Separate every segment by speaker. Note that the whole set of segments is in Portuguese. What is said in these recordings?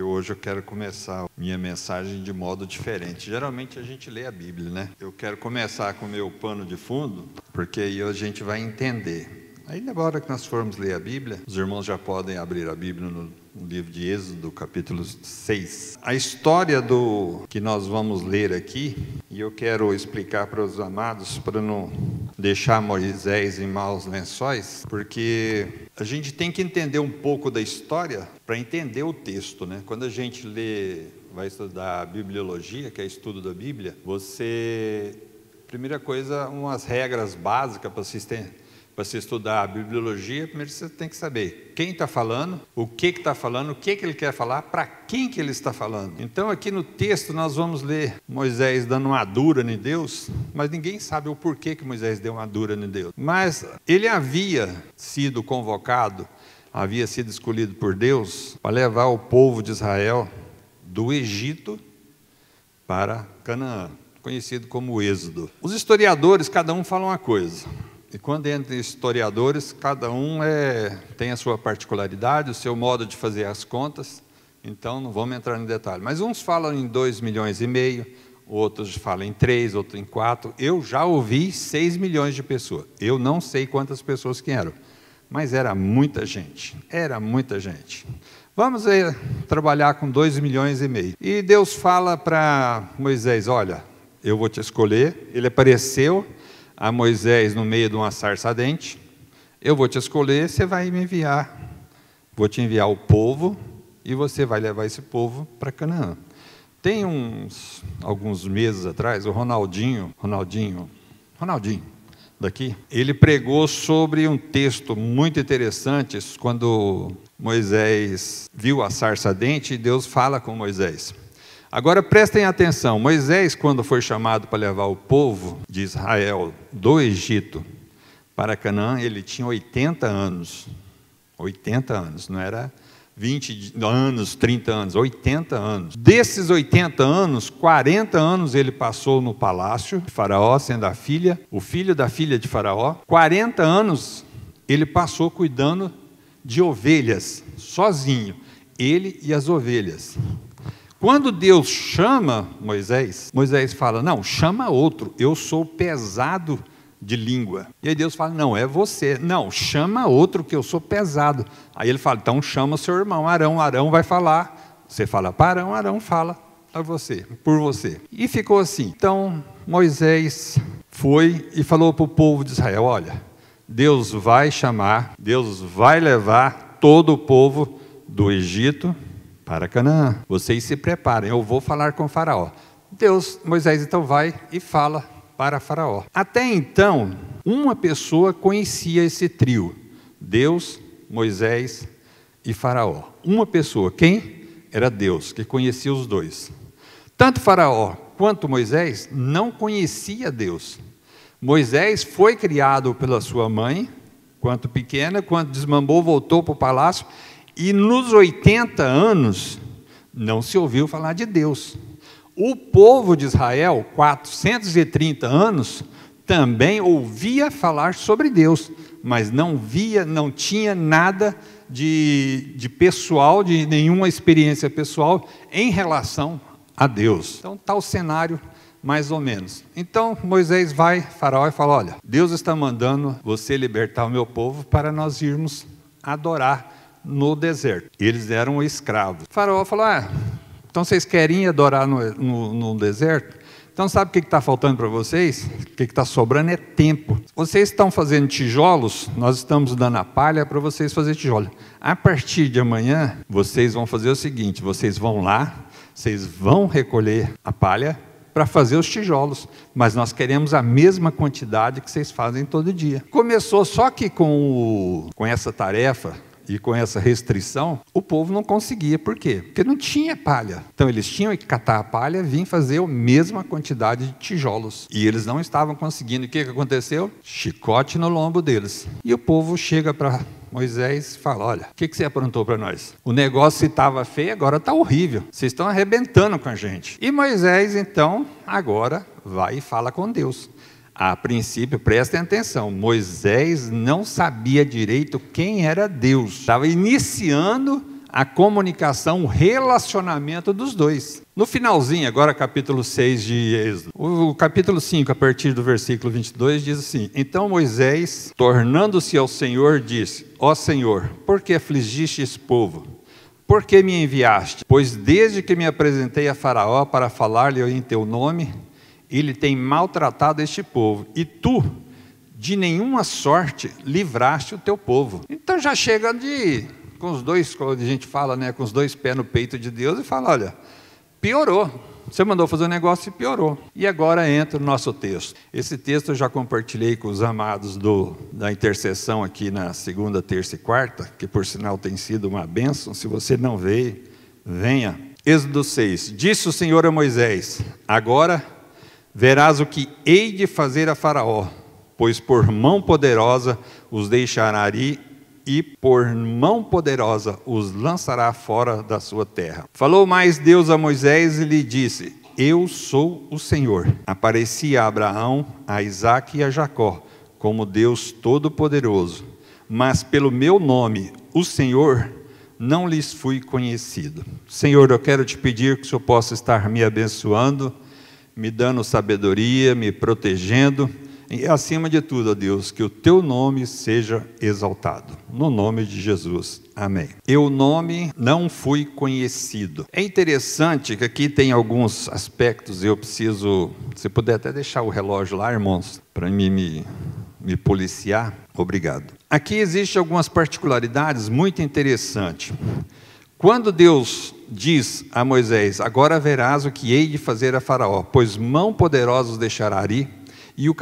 Speaker 1: Hoje eu quero começar minha mensagem de modo diferente. Geralmente a gente lê a Bíblia, né? Eu quero começar com o meu pano de fundo, porque aí a gente vai entender. Aí na hora que nós formos ler a Bíblia, os irmãos já podem abrir a Bíblia no livro de Êxodo, capítulo 6. A história que nós vamos ler aqui, e eu quero explicar para os amados, para não deixar Moisés em maus lençóis, porque a gente tem que entender um pouco da história para entender o texto, né? Quando a gente vai estudar a bibliologia, que é estudo da Bíblia, primeira coisa, umas regras básicas para você estudar a bibliologia, primeiro você tem que saber quem está falando, o que está falando, o que ele quer falar, para quem que ele está falando. Então aqui no texto nós vamos ler Moisés dando uma dura em Deus, mas ninguém sabe o porquê que Moisés deu uma dura em Deus. Mas ele havia sido convocado, havia sido escolhido por Deus para levar o povo de Israel do Egito para Canaã, conhecido como Êxodo. Os historiadores, cada um fala uma coisa. E quando entre historiadores, cada um tem a sua particularidade, o seu modo de fazer as contas, então não vamos entrar em detalhe. Mas uns falam em 2,5 milhões, outros falam em 3, outros em 4. Eu já ouvi 6 milhões de pessoas. Eu não sei quantas pessoas que eram, mas era muita gente, Vamos trabalhar com 2,5 milhões. E Deus fala para Moisés, olha, eu vou te escolher. Ele apareceu a Moisés no meio de uma sarça ardente, eu vou te escolher, você vai me enviar, vou te enviar o povo, e você vai levar esse povo para Canaã. Tem alguns meses atrás, o Ronaldinho daqui, ele pregou sobre um texto muito interessante, quando Moisés viu a sarça ardente, e Deus fala com Moisés. Agora prestem atenção, Moisés, quando foi chamado para levar o povo de Israel do Egito para Canaã, ele tinha 80 anos. 80 anos, não era 20 anos, 30 anos, 80 anos. Desses 80 anos, 40 anos ele passou no palácio de Faraó, sendo o filho da filha de Faraó. 40 anos ele passou cuidando de ovelhas, sozinho, ele e as ovelhas. Quando Deus chama Moisés, Moisés fala, não, chama outro, eu sou pesado de língua. E aí Deus fala, não, é você. Não, chama outro que eu sou pesado. Aí ele fala, então chama o seu irmão Arão, Arão vai falar. Você fala para Arão, Arão fala para você, por você. E ficou assim. Então Moisés foi e falou para o povo de Israel, olha, Deus vai levar todo o povo do Egito para Canaã. Vocês se preparem, eu vou falar com Faraó. Moisés então vai e fala para Faraó. Até então, uma pessoa conhecia esse trio, Deus, Moisés e Faraó. Uma pessoa, quem? Era Deus, que conhecia os dois. Tanto Faraó quanto Moisés não conhecia Deus. Moisés foi criado pela sua mãe, quando pequena, quando desmamou, voltou para o palácio, e nos 80 anos, não se ouviu falar de Deus. O povo de Israel, 430 anos, também ouvia falar sobre Deus, mas não tinha nada de pessoal, de nenhuma experiência pessoal em relação a Deus. Então está o cenário mais ou menos. Então Moisés vai, Faraó, e fala, olha, Deus está mandando você libertar o meu povo para nós irmos adorar no deserto. Eles eram escravos. O Faraó falou, então vocês querem adorar no deserto? Então sabe o que está faltando para vocês? O que está sobrando é tempo. Vocês estão fazendo tijolos, nós estamos dando a palha para vocês fazerem tijolos. A partir de amanhã, vocês vão fazer o seguinte, vocês vão lá, vocês vão recolher a palha para fazer os tijolos, mas nós queremos a mesma quantidade que vocês fazem todo dia. Começou só que com essa tarefa, e com essa restrição, o povo não conseguia. Por quê? Porque não tinha palha. Então eles tinham que catar a palha e vir fazer a mesma quantidade de tijolos. E eles não estavam conseguindo. O que aconteceu? Chicote no lombo deles. E o povo chega para Moisés e fala, olha, o que você aprontou para nós? O negócio, se estava feio, agora está horrível. Vocês estão arrebentando com a gente. E Moisés, então, agora vai e fala com Deus. A princípio, prestem atenção, Moisés não sabia direito quem era Deus. Estava iniciando a comunicação, o relacionamento dos dois. No finalzinho, agora capítulo 6 de Êxodo, o capítulo 5, a partir do versículo 22, diz assim: Então Moisés, tornando-se ao Senhor, disse: Ó Senhor, por que afligiste esse povo? Por que me enviaste? Pois desde que me apresentei a Faraó para falar-lhe em teu nome, ele tem maltratado este povo, e tu, de nenhuma sorte, livraste o teu povo. Então já chega com os dois, como a gente fala, né, com os dois pés no peito de Deus, e fala: olha, piorou. Você mandou fazer um negócio e piorou. E agora entra o nosso texto. Esse texto eu já compartilhei com os amados da intercessão aqui na segunda, terça e quarta, que por sinal tem sido uma bênção. Se você não veio, venha. Êxodo 6. Disse o Senhor a Moisés: agora verás o que hei de fazer a Faraó, pois por mão poderosa os deixará ir, e por mão poderosa os lançará fora da sua terra. Falou mais Deus a Moisés e lhe disse: eu sou o Senhor. Apareci a Abraão, a Isaque e a Jacó, como Deus Todo-Poderoso, mas pelo meu nome, o Senhor, não lhes fui conhecido. Senhor, eu quero te pedir que o Senhor possa estar me abençoando, me dando sabedoria, me protegendo, e acima de tudo, ó Deus, que o teu nome seja exaltado. No nome de Jesus. Amém. Eu nome não fui conhecido. É interessante que aqui tem alguns aspectos, eu preciso, se puder até deixar o relógio lá, irmãos, para mim me policiar. Obrigado. Aqui existem algumas particularidades muito interessantes. Quando Deus diz a Moisés: agora verás o que hei de fazer a Faraó, pois mão poderosa os deixará ir. E o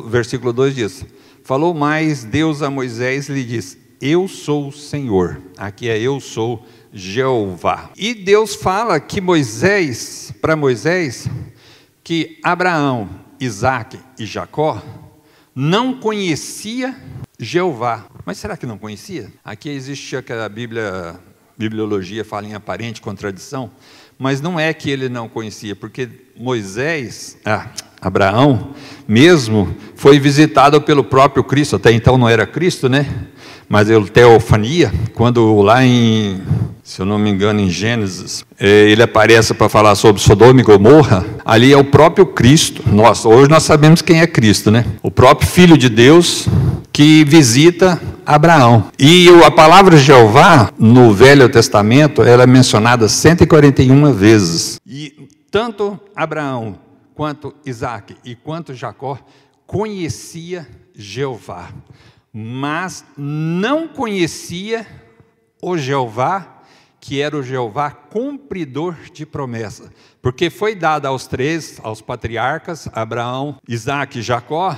Speaker 1: versículo 2 diz: falou mais Deus a Moisés e lhe disse: eu sou o Senhor. Aqui é eu sou Jeová. E Deus fala que para Moisés, que Abraão, Isaque e Jacó não conhecia Jeová. Mas será que não conhecia? Aqui existe aquela bibliologia fala em aparente contradição, mas não é que ele não conhecia, porque Abraão mesmo foi visitado pelo próprio Cristo. Até então não era Cristo, né? Mas ele teofania, quando lá se eu não me engano, em Gênesis, ele aparece para falar sobre Sodoma e Gomorra. Ali é o próprio Cristo. Hoje nós sabemos quem é Cristo, né? O próprio Filho de Deus que visita Abraão. E a palavra Jeová, no Velho Testamento, ela é mencionada 141 vezes. E tanto Abraão, quanto Isaque e quanto Jacó conhecia Jeová, mas não conhecia o Jeová, que era o Jeová cumpridor de promessa, porque foi dada aos patriarcas, Abraão, Isaque e Jacó,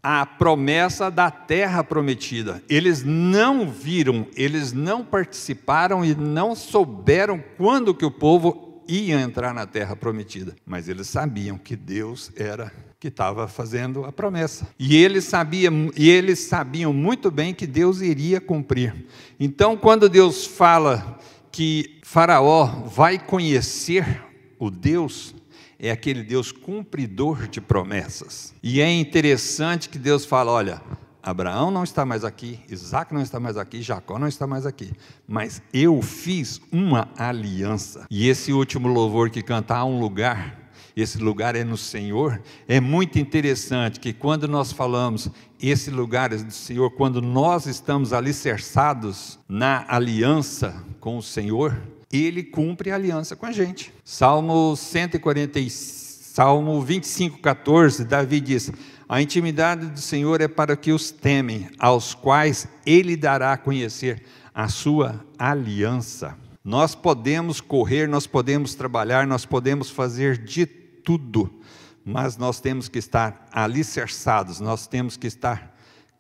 Speaker 1: a promessa da terra prometida. Eles não viram, eles não participaram e não souberam quando que o povo ia entrar na terra prometida, mas eles sabiam que Deus era que estava fazendo a promessa, e eles sabiam muito bem que Deus iria cumprir. Então, quando Deus fala que Faraó vai conhecer o Deus, é aquele Deus cumpridor de promessas. E é interessante que Deus fala: olha, Abraão não está mais aqui, Isaque não está mais aqui, Jacó não está mais aqui, mas eu fiz uma aliança. E esse último louvor que canta, há um lugar, esse lugar é no Senhor. É muito interessante que quando nós falamos esse lugar é do Senhor, quando nós estamos alicerçados na aliança com o Senhor, Ele cumpre a aliança com a gente. Salmo 25:14, Davi diz: a intimidade do Senhor é para que os temem, aos quais Ele dará a conhecer a sua aliança. Nós podemos correr, nós podemos trabalhar, nós podemos fazer de tudo, mas nós temos que estar alicerçados, nós temos que estar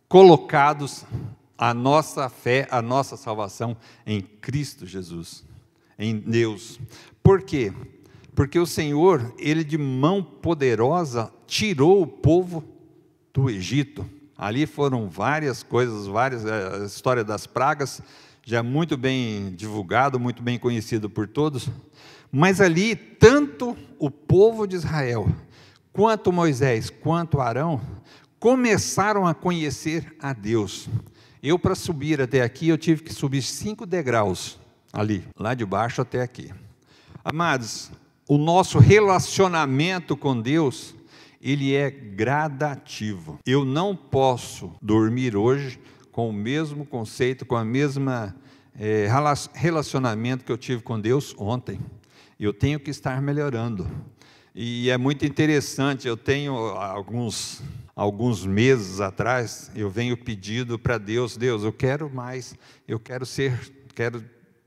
Speaker 1: colocados, a nossa fé, a nossa salvação em Cristo Jesus, em Deus. Por quê? Porque o Senhor, Ele de mão poderosa tirou o povo do Egito. Ali foram várias coisas, a história das pragas, já muito bem divulgado, muito bem conhecido por todos. Mas ali, tanto o povo de Israel, quanto Moisés, quanto Arão, começaram a conhecer a Deus. Eu, para subir até aqui, eu tive que subir 5 degraus. ali, lá de baixo até aqui. Amados, o nosso relacionamento com Deus, ele é gradativo. Eu não posso dormir hoje com o mesmo conceito, com a mesma relacionamento que eu tive com Deus ontem. Eu tenho que estar melhorando. E é muito interessante, eu tenho alguns meses atrás, eu venho pedindo para Deus, eu quero mais, eu quero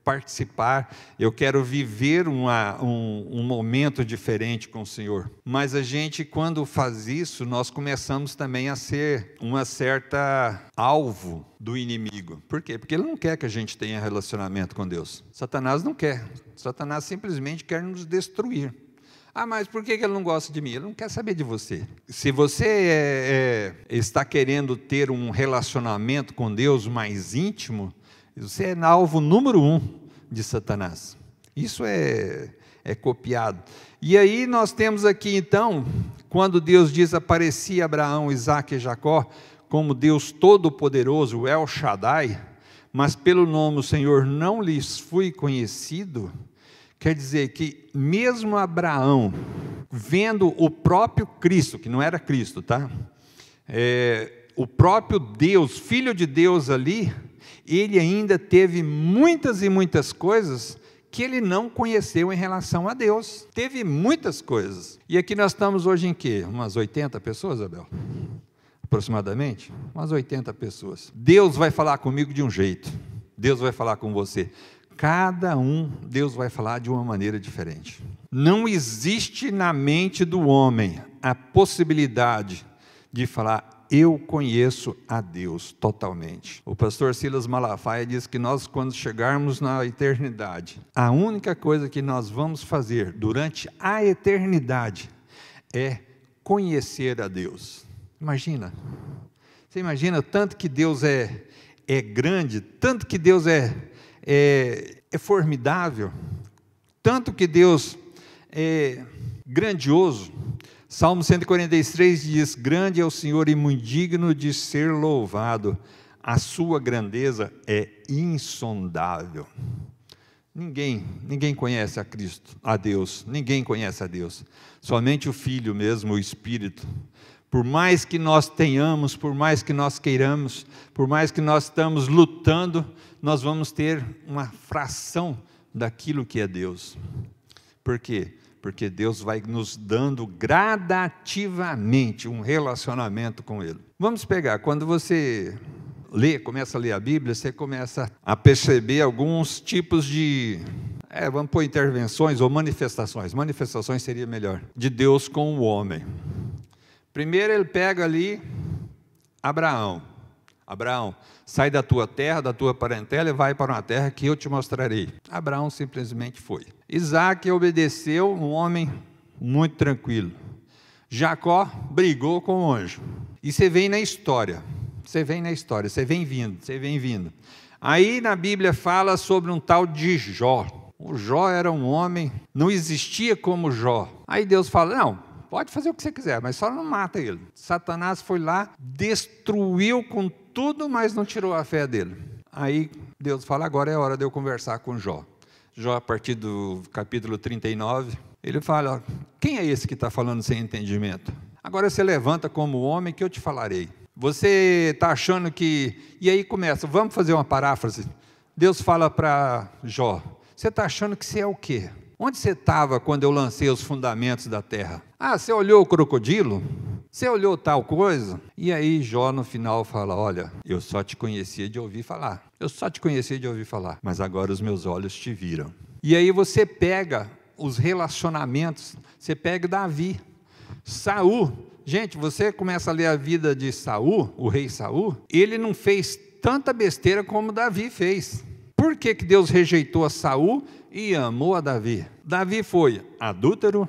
Speaker 1: participar, eu quero viver um momento diferente com o Senhor. Mas a gente, quando faz isso, nós começamos também a ser uma certa alvo do inimigo. Por quê? Porque ele não quer que a gente tenha relacionamento com Deus. Satanás não quer. Satanás simplesmente quer nos destruir. Ah, mas por que ele não gosta de mim? Ele não quer saber de você. Se você está querendo ter um relacionamento com Deus mais íntimo, você é alvo número 1 de Satanás. Isso é copiado. E aí nós temos aqui então, quando Deus diz, aparecia Abraão, Isaque e Jacó, como Deus Todo-Poderoso, El Shaddai, mas pelo nome do Senhor não lhes fui conhecido. Quer dizer que mesmo Abraão, vendo o próprio Cristo, que não era Cristo, tá? O próprio Deus, Filho de Deus ali, ele ainda teve muitas e muitas coisas que ele não conheceu em relação a Deus. Teve muitas coisas. E aqui nós estamos hoje em quê? Umas 80 pessoas, Abel? Aproximadamente? Umas 80 pessoas. Deus vai falar comigo de um jeito. Deus vai falar com você. Cada um, Deus vai falar de uma maneira diferente. Não existe na mente do homem a possibilidade de falar, eu conheço a Deus totalmente. O pastor Silas Malafaia diz que nós, quando chegarmos na eternidade, a única coisa que nós vamos fazer durante a eternidade é conhecer a Deus. Imagina, você imagina tanto que Deus é grande, tanto que Deus é formidável, tanto que Deus é grandioso. Salmo 143 diz, grande é o Senhor e muito digno de ser louvado, a sua grandeza é insondável. Ninguém conhece a Cristo, a Deus, ninguém conhece a Deus, somente o Filho mesmo, o Espírito. Por mais que nós tenhamos, por mais que nós queiramos, por mais que nós estamos lutando, nós vamos ter uma fração daquilo que é Deus. Por quê? Porque Deus vai nos dando gradativamente um relacionamento com Ele. Vamos pegar, quando você começa a ler a Bíblia, você começa a perceber alguns tipos de, vamos pôr intervenções ou manifestações seria melhor, de Deus com o homem. Primeiro ele pega ali Abraão, sai da tua terra, da tua parentela e vai para uma terra que eu te mostrarei. Abraão simplesmente foi. Isaque obedeceu, um homem muito tranquilo. Jacó brigou com o anjo. E você vem na história, você vem vindo. Aí na Bíblia fala sobre um tal de Jó. O Jó era um homem, não existia como Jó. Aí Deus fala, não, pode fazer o que você quiser, mas só não mata ele. Satanás foi lá, destruiu com tudo, mas não tirou a fé dele. Aí Deus fala, agora é hora de eu conversar com Jó. Jó, a partir do capítulo 39, ele fala, quem é esse que está falando sem entendimento? Agora você levanta como homem que eu te falarei. Você está achando que... E aí começa, vamos fazer uma paráfrase. Deus fala para Jó, você está achando que você é o quê? Onde você estava quando eu lancei os fundamentos da terra? Ah, você olhou o crocodilo? Você olhou tal coisa? E aí Jó no final fala, olha, eu só te conhecia de ouvir falar. Mas agora os meus olhos te viram. E aí você pega os relacionamentos, você pega Davi, Saul. Gente, você começa a ler a vida de Saul, o rei Saul, ele não fez tanta besteira como Davi fez. Por que Deus rejeitou a Saul e amou a Davi? Davi foi adúltero,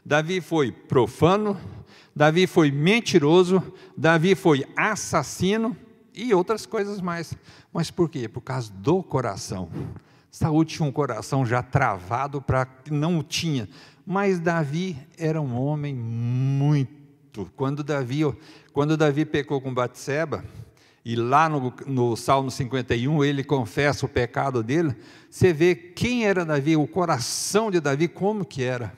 Speaker 1: Davi foi profano, Davi foi mentiroso, Davi foi assassino e outras coisas mais. Mas por quê? Por causa do coração. Saul tinha um coração já travado para que não tinha. Mas Davi era um homem muito. Quando Davi pecou com Batseba, e lá no Salmo 51 ele confessa o pecado dele, você vê quem era Davi, o coração de Davi, como que era.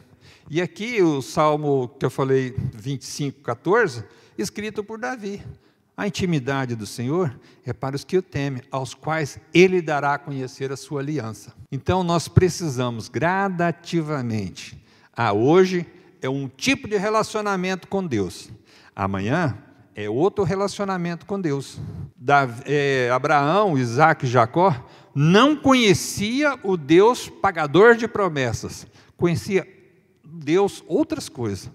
Speaker 1: E aqui o Salmo que eu falei, 25:14, escrito por Davi. A intimidade do Senhor é para os que o temem, aos quais Ele dará a conhecer a sua aliança. Então nós precisamos gradativamente. Hoje é um tipo de relacionamento com Deus. Amanhã é outro relacionamento com Deus. Abraão, Isaac e Jacó não conhecia o Deus pagador de promessas. Conhecia Deus outras coisas.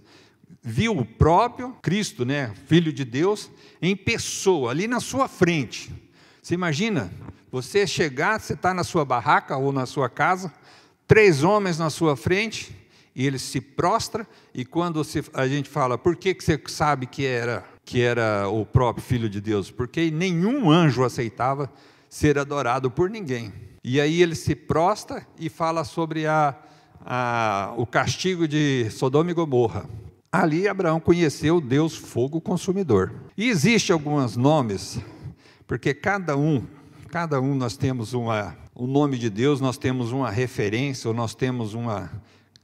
Speaker 1: Viu o próprio Cristo, né, Filho de Deus, em pessoa, ali na sua frente. Você imagina, você chegar, você está na sua barraca ou na sua casa, 3 homens na sua frente, e ele se prostra, e quando a gente fala, por que você sabe que era o próprio Filho de Deus? Porque nenhum anjo aceitava ser adorado por ninguém. E aí ele se prostra e fala sobre o castigo de Sodoma e Gomorra. Ali Abraão conheceu Deus fogo consumidor. E existem alguns nomes, porque cada um nós temos o nome de Deus, nós temos uma referência, ou nós temos uma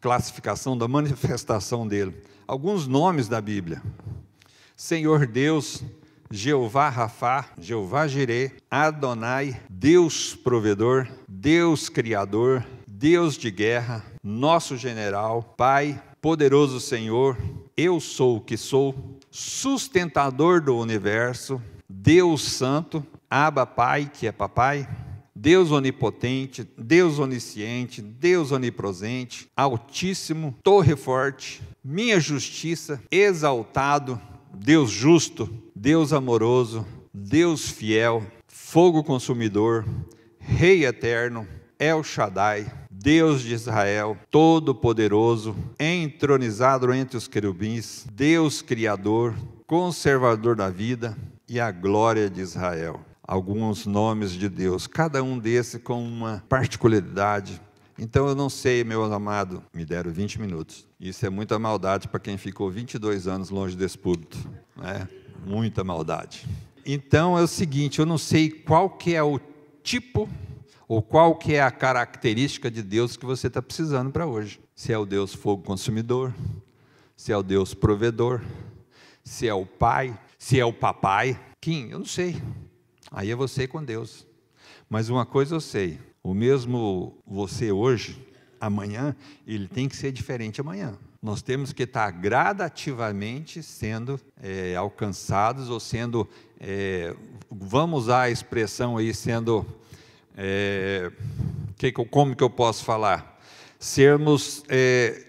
Speaker 1: classificação da manifestação dele. Alguns nomes da Bíblia: Senhor Deus, Jeová Rafá, Jeová Jirê, Adonai, Deus provedor, Deus criador, Deus de guerra, nosso general, Pai, poderoso Senhor, eu sou o que sou, sustentador do universo, Deus santo, Abba Pai, que é papai, Deus onipotente, Deus onisciente, Deus onipresente, altíssimo, torre forte, minha justiça, exaltado, Deus justo, Deus amoroso, Deus fiel, fogo consumidor, Rei eterno, El Shaddai, Deus de Israel, todo-poderoso, entronizado entre os querubins, Deus criador, conservador da vida e a glória de Israel. Alguns nomes de Deus, cada um desses com uma particularidade. Então eu não sei, meu amado, me deram 20 minutos. Isso é muita maldade para quem ficou 22 anos longe desse púlpito, né? Muita maldade. Então é o seguinte, eu não sei qual que é o tipo ou qual que é a característica de Deus que você está precisando para hoje. Se é o Deus fogo consumidor, se é o Deus provedor, se é o Pai, se é o papai. Quem? Eu não sei. Aí é você com Deus. Mas uma coisa eu sei, o mesmo você hoje, amanhã, ele tem que ser diferente amanhã. Nós temos que estar gradativamente sendo alcançados, ou sendo, vamos usar a expressão aí, sendo... como que eu posso falar? Sermos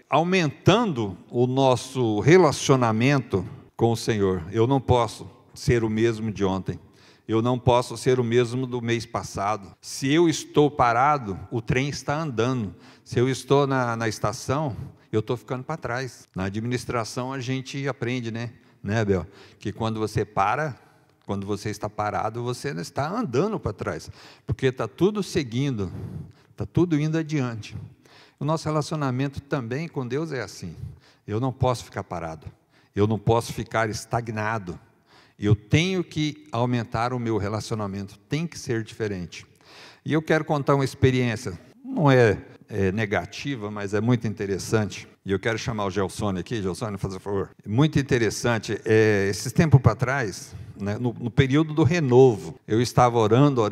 Speaker 1: aumentando o nosso relacionamento com o Senhor. Eu não posso ser o mesmo de ontem. Eu não posso ser o mesmo do mês passado. Se eu estou parado, o trem está andando. Se eu estou na estação, eu estou ficando para trás. Na administração a gente aprende, né, Bel? Que quando você para... Quando você está parado, você não está andando para trás, porque está tudo seguindo, está tudo indo adiante. O nosso relacionamento também com Deus é assim. Eu não posso ficar parado, eu não posso ficar estagnado. Eu tenho que aumentar o meu relacionamento, tem que ser diferente. E eu quero contar uma experiência, não é negativa, mas é muito interessante. E eu quero chamar o Gelsone aqui. Gelsone, faz favor. Muito interessante. Esses tempos para trás, né, no período do renovo, eu estava orando,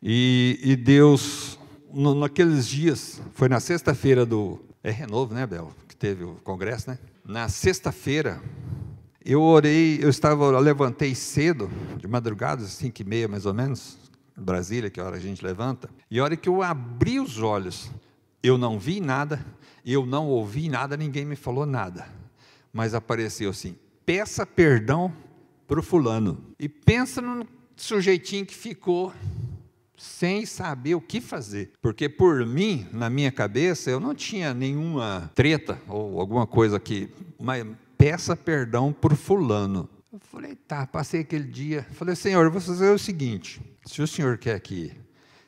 Speaker 1: e Deus, naqueles dias, foi na sexta-feira renovo, né, Bel? Que teve o congresso, né? Na sexta-feira, eu orei, eu levantei cedo, de madrugada, 5h30 mais ou menos, Brasília, que é a hora a gente levanta, e a hora que eu abri os olhos, eu não vi nada, eu não ouvi nada, ninguém me falou nada, mas apareceu assim: peça perdão para o fulano. E pensa no sujeitinho que ficou sem saber o que fazer, porque por mim, na minha cabeça, eu não tinha nenhuma treta ou alguma coisa aqui, mas peça perdão para o fulano. Eu falei, tá, passei aquele dia, falei, Senhor, eu vou fazer o seguinte, se o Senhor quer que,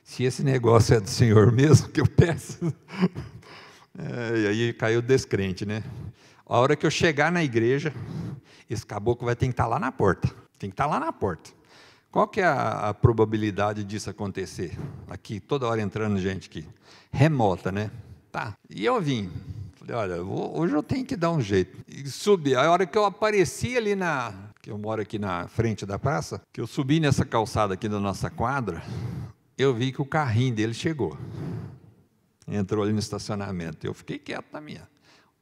Speaker 1: se esse negócio é do Senhor mesmo, que eu peço, e aí caiu o descrente, né? A hora que eu chegar na igreja, esse caboclo vai ter que estar lá na porta, tem que estar lá na porta. Qual que é a probabilidade disso acontecer? Aqui, toda hora entrando gente aqui. Remota, né? Tá. E eu vim. Falei, olha, hoje eu tenho que dar um jeito. E subi. A hora que eu apareci ali que eu moro aqui na frente da praça, que eu subi nessa calçada aqui da nossa quadra, eu vi que o carrinho dele chegou. Entrou ali no estacionamento. Eu fiquei quieto na minha.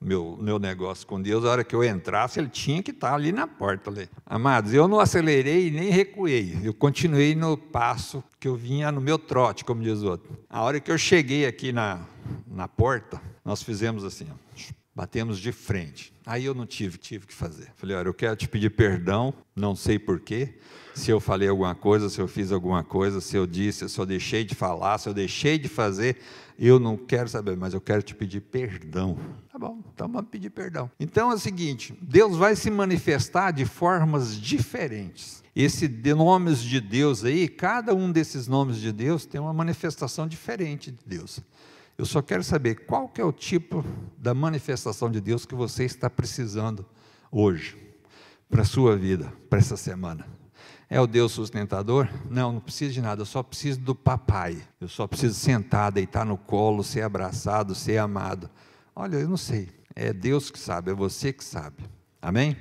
Speaker 1: Meu negócio com Deus, a hora que eu entrasse, ele tinha que estar ali na porta. Ali. Amados, eu não acelerei nem recuei. Eu continuei no passo que eu vinha no meu trote, como diz o outro. A hora que eu cheguei aqui na porta, nós fizemos assim, ó, batemos de frente. Aí eu não tive que fazer. Falei, olha, eu quero te pedir perdão, não sei porquê, se eu falei alguma coisa, se eu fiz alguma coisa, se eu disse, se eu deixei de falar, se eu deixei de fazer, eu não quero saber, mas eu quero te pedir perdão. Tá bom, então vamos pedir perdão. Então é o seguinte, Deus vai se manifestar de formas diferentes. Esses nomes de Deus aí, cada um desses nomes de Deus tem uma manifestação diferente de Deus. Eu só quero saber qual que é o tipo da manifestação de Deus que você está precisando hoje, para a sua vida, para essa semana. É o Deus sustentador? Não preciso de nada, eu só preciso do papai. Eu só preciso sentar, deitar no colo, ser abraçado, ser amado. Olha, eu não sei, é Deus que sabe, é você que sabe. Amém?